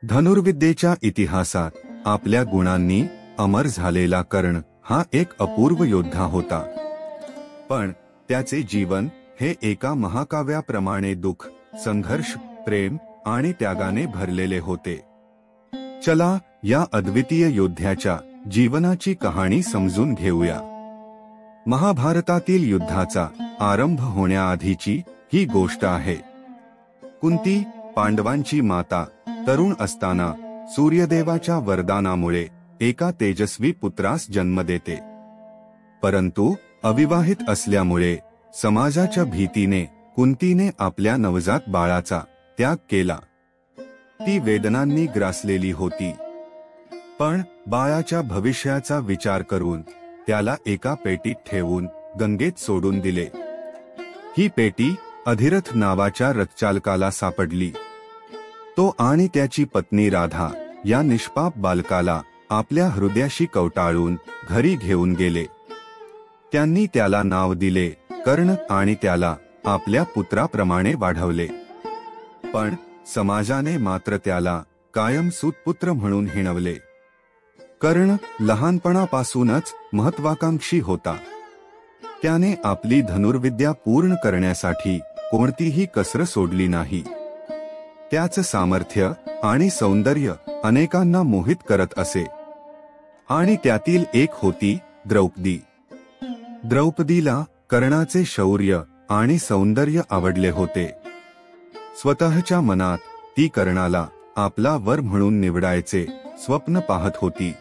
धनुर्विद्येच्या इतिहासात आपल्या गुणांनी अमर झालेला कर्ण हा एक अपूर्व योद्धा होता. पण त्याचे जीवन हे एका महाकाव्याप्रमाणे दुःख, संघर्ष, प्रेम आणि त्यागाने भरलेले होते. चला या अद्वितीय योद्ध्याच्या जीवनाची कहाणी समजून घेऊया. महाभारतातील युद्धाचा आरंभ होण्याआधीची ही गोष्ट आहे. कुंती, पांडवांची माता, तरुण असताना सूर्यदेवाच्या वरदानामुळे एका तेजस्वी पुत्रास जन्म देते. परंतु अविवाहित असल्यामुळे समाजाच्या भीतीने कुंतीने आपल्या नवजात बाळाचा त्याग केला. ती वेदनांनी ग्रासलेली होती. पण बाळाच्या भविष्याचा विचार करून त्याला एका पेटीत ठेवून गंगेत सोडून दिले. ही पेटी अधिरथ नावाच्या रथचालकाला सापडली. तो आणि त्याची पत्नी राधा या निष्पाप बालकाला आपल्या हृदयाशी कवटाळून घरी घेऊन गेले. त्यांनी त्याला नाव दिले कर्ण आणि त्याला आपल्या पुत्राप्रमाणे वाढवले. पण समाजाने मात्र त्याला कायम सूतपुत्र म्हणून हिणवले. कर्ण लहानपणापासूनच महत्वाकांक्षी होता. त्याने आपली धनुर्विद्या पूर्ण करण्यासाठी कोणतीही कसर सोडली नाही. त्याचं सामर्थ्य आणि सौंदर्य अनेकांना मोहित करत असे. आणि त्यातील एक होती द्रौपदी. द्रौपदीला कर्णाचे शौर्य आणि सौंदर्य आवडले होते. स्वतःच्या मनात ती कर्णाला आपला वर म्हणून निवडायचे स्वप्न पाहत होती.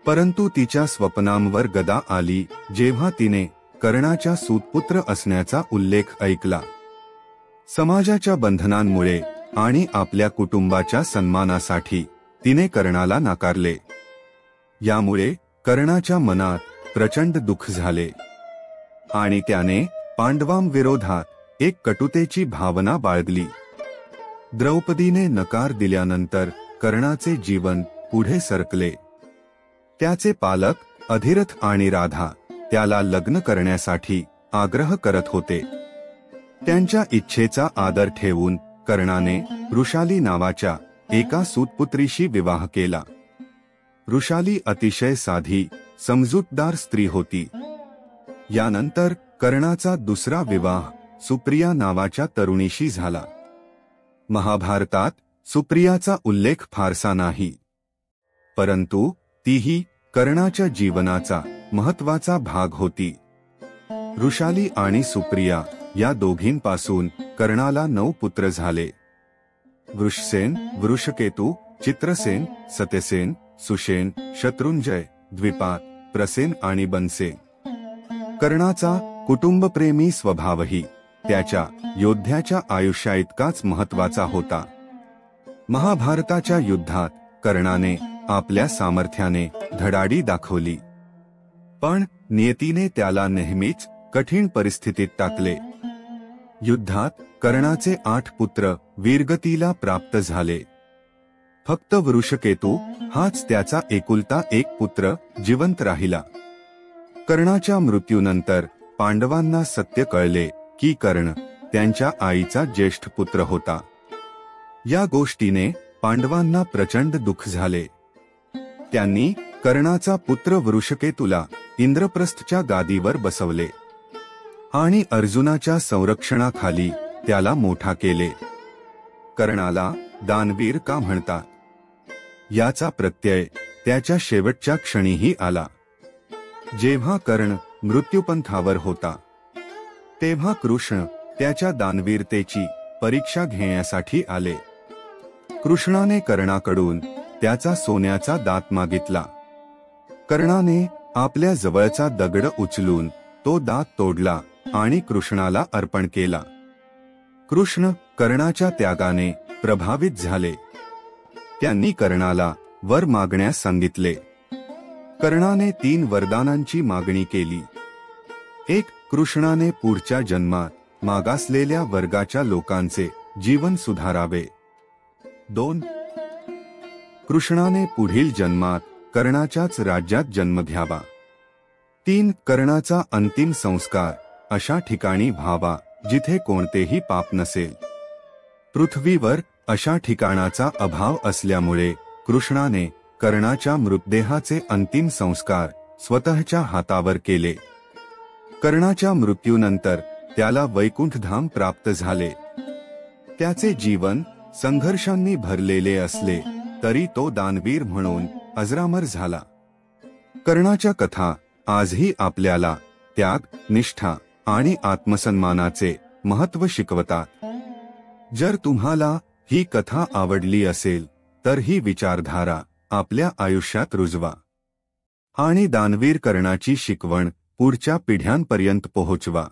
परंतु तिच्या स्वप्नांवर गदा आली जेव्हा तिने कर्णाच्या सूतपुत्र असण्याचा उल्लेख ऐकला. समाजाच्या बंधनांमुळे आणि आपल्या कुटुंबाच्या सन्मानासाठी तिने कर्णाला नाकारले. यामुळे कर्णाच्या मनात प्रचंड दुःख झाले आणि त्याने पांडवांविरोधात एक कटुतेची भावना बाळगली. द्रौपदीने नकार दिल्यानंतर कर्णाचे जीवन पुढे सरकले. त्याचे पालक अधिरथ आणि राधा त्याला लग्न करण्यासाठी आग्रह करत होते. त्यांच्या इच्छेचा आदर ठेवून कर्णाने वृषाली नावाच्या एका सूतपुत्रीशी विवाह केला. वृषाली अतिशय साधी, समजूतदार स्त्री होती. यानंतर कर्णाचा दुसरा विवाह सुप्रिया नावाच्या तरुणीशी झाला. महाभारतात सुप्रियाचा उल्लेख फारसा नाही, परंतु तीही कर्णाच्या जीवनाचा महत्वाचा भाग होती. वृषाली आणि सुप्रिया या दोघींपासून कर्णाला 9 पुत्र झाले. वृषसेन, वृषकेतू, चित्रसेन, सत्यसेन, सुषेण, शत्रुंजय, द्विपात, प्रसेन आणि बनसेन. कर्णाचा कुटुंबप्रेमी स्वभावही त्याच्या योद्ध्याच्या आयुष्याइतकाच महत्वाचा होता. महाभारताच्या युद्धात कर्णाने आपल्या सामर्थ्याने धडाडी दाखवली. पण नियतीने त्याला नेहमीच कठीण परिस्थितीत टाकले. युद्धात कर्णाचे 8 पुत्र वीरगतीला प्राप्त झाले. फक्त वृषकेतू हाच त्याचा एकुलता एक पुत्र जिवंत राहिला. कर्णाच्या मृत्यूनंतर पांडवांना सत्य कळले की कर्ण त्यांच्या आईचा ज्येष्ठ पुत्र होता. या गोष्टीने पांडवांना प्रचंड दुःख झाले. त्यांनी कर्णाचा पुत्र वृषकेतूला इंद्रप्रस्थच्या गादीवर बसवले आणि अर्जुनाच्या संरक्षणाखाली त्याला मोठा केले. कर्णाला दानवीर का म्हणतात, याचा प्रत्यय त्याच्या शेवटच्या क्षणीही आला. जेव्हा कर्ण मृत्युपंथावर होता तेव्हा कृष्ण त्याच्या दानवीरतेची परीक्षा घेण्यासाठी आले. कृष्णाने कर्णाकडून त्याचा सोन्याचा दात मागितला. कर्णाने आपल्या जवळचा दगड उचलून तो दात तोडला आणि कृष्णाला अर्पण केला. कृष्ण कर्णाच्या त्यागाने प्रभावित झाले. त्यांनी कर्णाला वर मागण्यास सांगितले. कर्णाने 3 वरदानांची मागणी केली. 1. कृष्णाने पुढच्या जन्मात मागासलेल्या वर्गाच्या लोकांचे जीवन सुधारावे. 2. कृष्णाने पुढील जन्मात कर्णाच्याच राज्यात जन्म घ्यावा. 3. कर्णाचा अंतिम संस्कार अशा ठिकाणी व्हावा जिथे कोणतेही पाप नसेल. पृथ्वीवर अशा ठिकाणाचा अभाव असल्यामुळे कृष्णाने कर्णाच्या मृतदेहाचे अंतिम संस्कार स्वतःच्या हातावर केले. कर्णाच्या मृत्यूनंतर त्याला वैकुंठधाम प्राप्त झाले. त्याचे जीवन संघर्षांनी भरलेले असले तरी तो दानवीर म्हणून अजरामर झाला. कर्णाच्या कथा आजही आपल्याला त्याग, निष्ठा आणि आत्मसन्मानाचे महत्त्व शिकवतात. जर तुम्हाला ही कथा आवडली असेल तर ही विचारधारा आपल्या आयुष्यात रुजवा आणि दानवीर कर्णाची शिकवण पुढच्या पिढ्यांपर्यंत पोहोचवा.